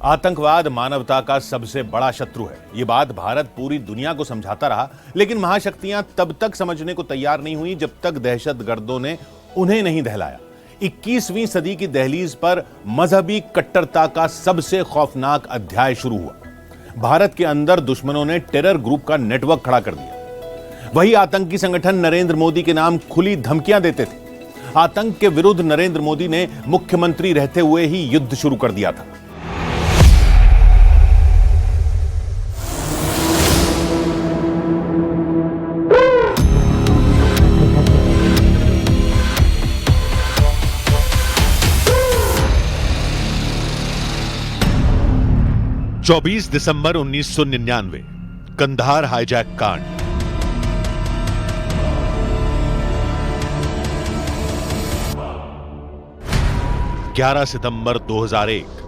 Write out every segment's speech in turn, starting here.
आतंकवाद मानवता का सबसे बड़ा शत्रु है। ये बात भारत पूरी दुनिया को समझाता रहा, लेकिन महाशक्तियां तब तक समझने को तैयार नहीं हुई जब तक दहशतगर्दों ने उन्हें नहीं दहलाया। 21वीं सदी की दहलीज पर मजहबी कट्टरता का सबसे खौफनाक अध्याय शुरू हुआ। भारत के अंदर दुश्मनों ने टेरर ग्रुप का नेटवर्क खड़ा कर दिया। वही आतंकी संगठन नरेंद्र मोदी के नाम खुली धमकियां देते थे। आतंक के विरुद्ध नरेंद्र मोदी ने मुख्यमंत्री रहते हुए ही युद्ध शुरू कर दिया था। चौबीस दिसंबर 1999 कंधार हाईजैक कांड। ग्यारह सितंबर 2001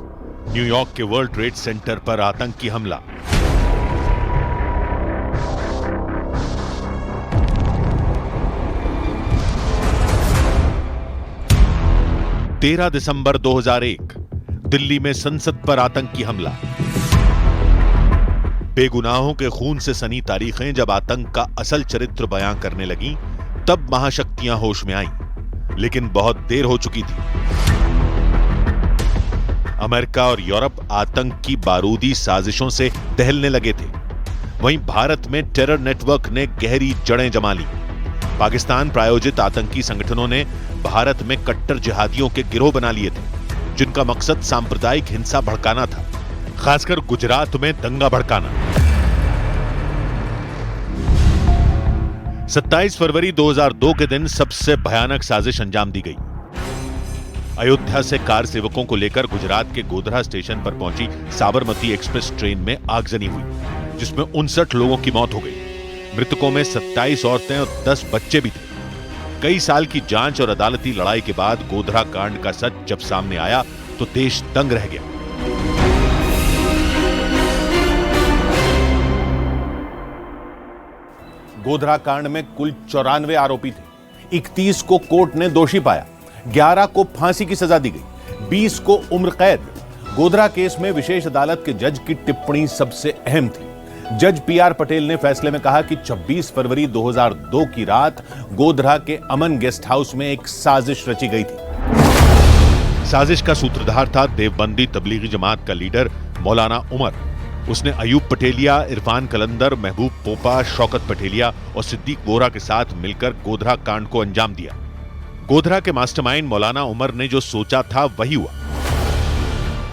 न्यूयॉर्क के वर्ल्ड ट्रेड सेंटर पर आतंकी हमला। तेरह दिसंबर 2001 दिल्ली में संसद पर आतंकी हमला। बेगुनाहों के खून से सनी तारीखें जब आतंक का असल चरित्र बयां करने लगी, तब महाशक्तियां होश में आईं, लेकिन बहुत देर हो चुकी थी। अमेरिका और यूरोप आतंक की बारूदी साजिशों से दहलने लगे थे। वहीं भारत में टेरर नेटवर्क ने गहरी जड़ें जमा ली। पाकिस्तान प्रायोजित आतंकी संगठनों ने भारत में कट्टर जिहादियों के गिरोह बना लिए थे, जिनका मकसद सांप्रदायिक हिंसा भड़काना था, खासकर गुजरात में दंगा भड़काना। 27 फरवरी 2002 के दिन सबसे भयानक साजिश अंजाम दी गई। अयोध्या से कार सेवकों को लेकर गुजरात के गोधरा स्टेशन पर पहुंची साबरमती एक्सप्रेस ट्रेन में आगजनी हुई, जिसमें 59 लोगों की मौत हो गई। मृतकों में 27 औरतें और 10 बच्चे भी थे। कई साल की जांच और अदालती लड़ाई के बाद गोधरा कांड का सच जब सामने आया तो देश दंग रह गया। गोधरा कांड में कुल 94 आरोपी थे। 31 को कोर्ट ने दोषी पाया, 11 को फांसी की सजा दी गई, 20 को उम्र कैद। गोधरा केस में विशेष अदालत के जज की टिप्पणी सबसे अहम थी। जज पीआर पटेल ने फैसले में कहा कि 26 फरवरी 2002 की रात गोधरा के अमन गेस्ट हाउस में एक साजिश रची गई थी। साजिश का सूत्रधार था देवबंदी तबलीगी जमात का लीडर मौलाना उमर। उसने अयूब पटेलिया, इरफान कलंदर, महबूब पोपा, शौकत पटेलिया और सिद्दीक बोरा के साथ मिलकर गोधरा कांड को अंजाम दिया। गोधरा के मास्टरमाइंड मौलाना उमर ने जो सोचा था वही हुआ।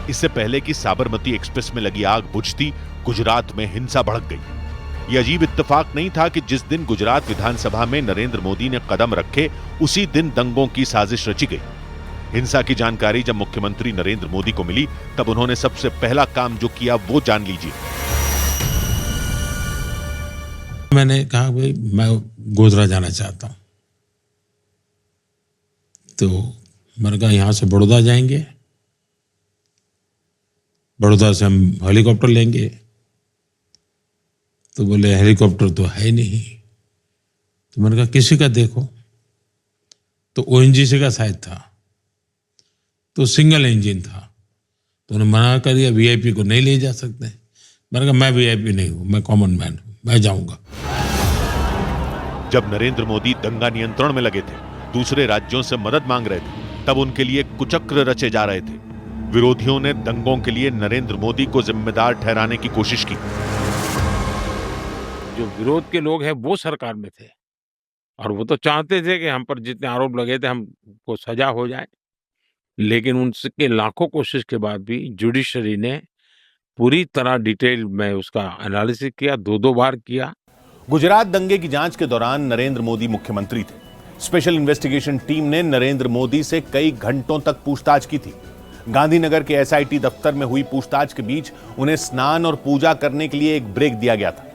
इससे पहले कि साबरमती एक्सप्रेस में लगी आग बुझती, गुजरात में हिंसा भड़क गई। यह अजीब इत्तेफाक नहीं था कि जिस दिन गुजरात विधानसभा में नरेंद्र मोदी ने कदम रखे, उसी दिन दंगों की साजिश रची गई। हिंसा की जानकारी जब मुख्यमंत्री नरेंद्र मोदी को मिली, तब उन्होंने सबसे पहला काम जो किया वो जान लीजिए। मैंने कहा भाई मैं गोधरा जाना चाहता हूं, तो मैंने कहा यहां से बड़ौदा जाएंगे, बड़ौदा से हम हेलीकॉप्टर लेंगे। तो बोले हेलीकॉप्टर तो है नहीं। तो मैंने कहा किसी का देखो, तो ओएनजीसी का शायद था, तो सिंगल इंजन था। तो उन्होंने मना कर दिया, वीआईपी को नहीं ले जा सकते। मैंने कहा मैं वीआईपी नहीं हूं, मैं कॉमन मैन हूं, मैं जाऊंगा। जब नरेंद्र मोदी दंगा नियंत्रण में लगे थे, दूसरे राज्यों से मदद मांग रहे थे, तब उनके लिए कुचक्र रचे जा रहे थे। विरोधियों ने दंगों के लिए नरेंद्र मोदी को जिम्मेदार ठहराने की कोशिश की। जो विरोध के लोग हैं वो सरकार में थे और वो तो चाहते थे कि हम पर जितने आरोप लगे थे हमको सजा हो जाए, लेकिन उनके लाखों कोशिश के बाद भी जुडिशरी ने पूरी तरह डिटेल में उसका एनालिसिस किया, दो बार किया। गुजरात दंगे की जांच के दौरान नरेंद्र मोदी मुख्यमंत्री थे। स्पेशल इन्वेस्टिगेशन टीम ने नरेंद्र मोदी से कई घंटों तक पूछताछ की थी। गांधीनगर के एसआईटी दफ्तर में हुई पूछताछ के बीच उन्हें स्नान और पूजा करने के लिए एक ब्रेक दिया गया था।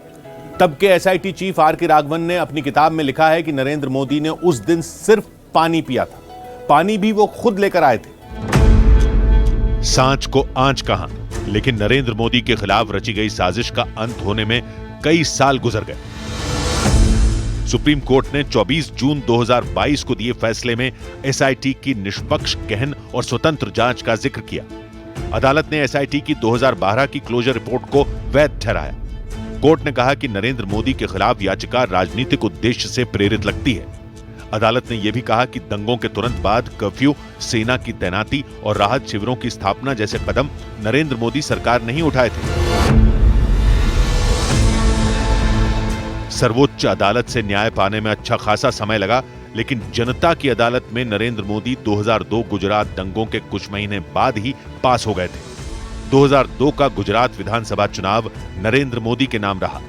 तब के एसआईटी चीफ आर.के. राघवन ने अपनी किताब में लिखा है कि नरेंद्र मोदी ने उस दिन सिर्फ पानी पिया था। पानी भी वो खुद लेकर आए थे। सांच को आंच कहा, लेकिन नरेंद्र मोदी के खिलाफ रची गई साजिश का अंत होने में कई साल गुजर गए। सुप्रीम कोर्ट ने 24 जून 2022 को दिए फैसले में एसआईटी की निष्पक्ष, गहन और स्वतंत्र जांच का जिक्र किया। अदालत ने एसआईटी की 2012 की क्लोजर रिपोर्ट को वैध ठहराया। कोर्ट ने कहा कि नरेंद्र मोदी के खिलाफ याचिका राजनीतिक उद्देश्य से प्रेरित लगती है। अदालत ने यह भी कहा कि दंगों के तुरंत बाद कर्फ्यू, सेना की तैनाती और राहत शिविरों की स्थापना जैसे कदम नरेंद्र मोदी सरकार नहीं उठाए थे। सर्वोच्च अदालत से न्याय पाने में अच्छा खासा समय लगा, लेकिन जनता की अदालत में नरेंद्र मोदी 2002 गुजरात दंगों के कुछ महीने बाद ही पास हो गए थे। 2002 का गुजरात विधानसभा चुनाव नरेंद्र मोदी के नाम रहा।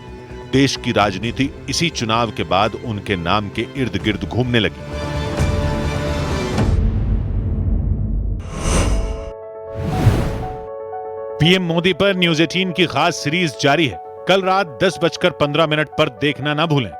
देश की राजनीति इसी चुनाव के बाद उनके नाम के इर्द गिर्द घूमने लगी। पीएम मोदी पर न्यूज़ 18 की खास सीरीज जारी है। कल रात 10:15 पर देखना ना भूलें।